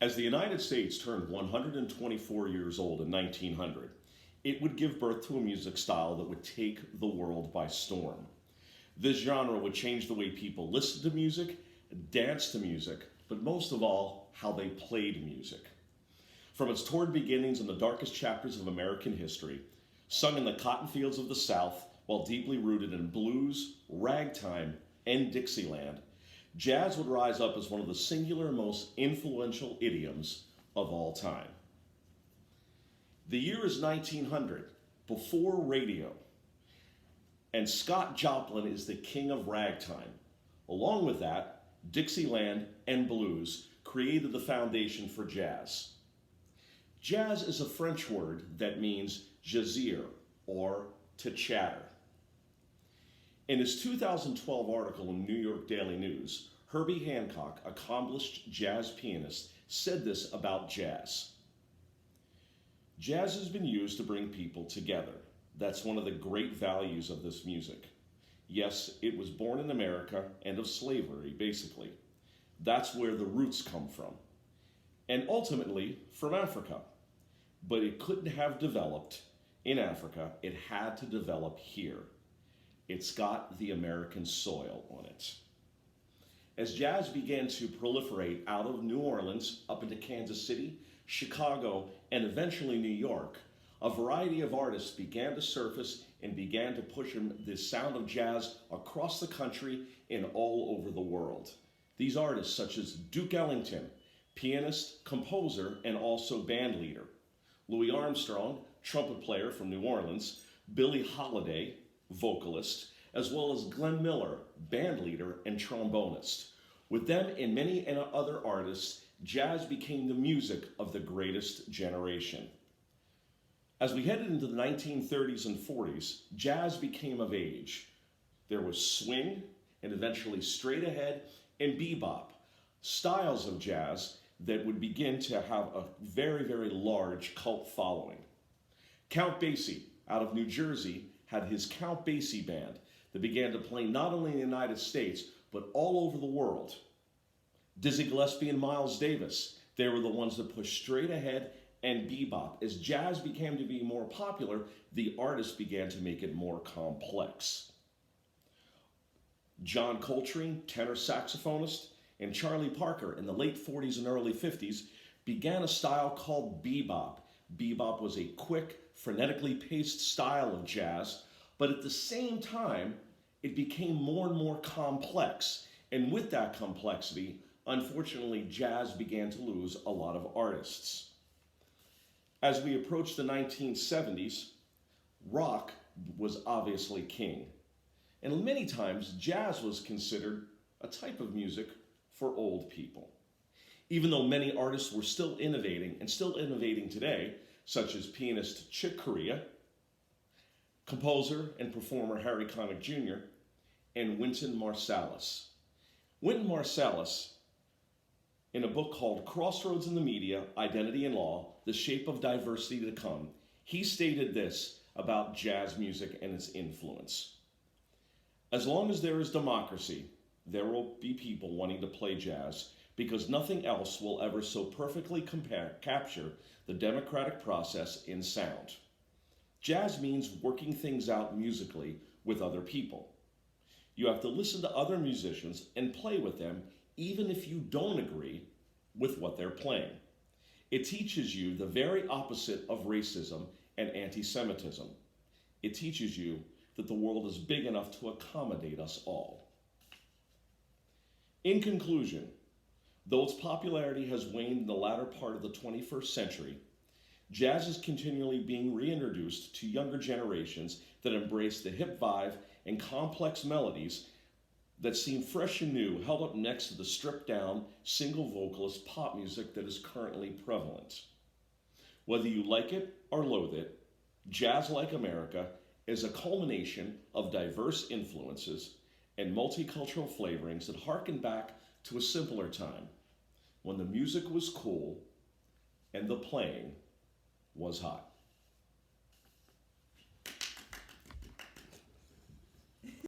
As the United States turned 124 years old in 1900, it would give birth to a music style that would take the world by storm. This genre would change the way people listened to music, danced to music, but most of all, how they played music. From its torrid beginnings in the darkest chapters of American history, sung in the cotton fields of the South while deeply rooted in blues, ragtime, and Dixieland, jazz would rise up as one of the singular most influential idioms of all time. The year is 1900, before radio, and Scott Joplin is the king of ragtime. Along with that, Dixieland and blues created the foundation for jazz. Jazz is a French word that means jaser, or to chatter. In his 2012 article in New York Daily News, Herbie Hancock, accomplished jazz pianist, said this about jazz. Jazz has been used to bring people together. That's one of the great values of this music. Yes, it was born in America and of slavery, basically. That's where the roots come from. And ultimately, from Africa. But it couldn't have developed in Africa. It had to develop here. It's got the American soil on it. As jazz began to proliferate out of New Orleans up into Kansas City, Chicago, and eventually New York, a variety of artists began to surface and began to push the sound of jazz across the country and all over the world. These artists such as Duke Ellington, pianist, composer, and also band leader. Louis Armstrong, trumpet player from New Orleans, Billie Holiday, vocalist, as well as Glenn Miller, band leader and trombonist. With them and many other artists, jazz became the music of the greatest generation. As we headed into the 1930s and 40s, jazz became of age. There was swing and eventually straight ahead and bebop, styles of jazz that would begin to have a very, very large cult following. Count Basie out of New Jersey had his Count Basie band that began to play not only in the United States, but all over the world. Dizzy Gillespie and Miles Davis, they were the ones that pushed straight ahead and bebop. As jazz began to be more popular, the artists began to make it more complex. John Coltrane, tenor saxophonist, and Charlie Parker in the late 40s and early 50s began a style called bebop. Bebop was a quick, frenetically paced style of jazz, but at the same time, it became more and more complex. And with that complexity, unfortunately, jazz began to lose a lot of artists. As we approached the 1970s, rock was obviously king. And many times, jazz was considered a type of music for old people. Even though many artists were still innovating, and still innovating today, such as pianist Chick Corea, composer and performer Harry Connick Jr., and Wynton Marsalis. Wynton Marsalis, in a book called Crossroads in the Media, Identity and Law, The Shape of Diversity to Come, he stated this about jazz music and its influence. As long as there is democracy, there will be people wanting to play jazz because nothing else will ever so perfectly capture the democratic process in sound. Jazz means working things out musically with other people. You have to listen to other musicians and play with them even if you don't agree with what they're playing. It teaches you the very opposite of racism and anti-Semitism. It teaches you that the world is big enough to accommodate us all. In conclusion, though its popularity has waned in the latter part of the 21st century, jazz is continually being reintroduced to younger generations that embrace the hip vibe and complex melodies that seem fresh and new, held up next to the stripped-down, single vocalist pop music that is currently prevalent. Whether you like it or loathe it, Jazz Like America is a culmination of diverse influences and multicultural flavorings that harken back to a simpler time when the music was cool and the playing was hot.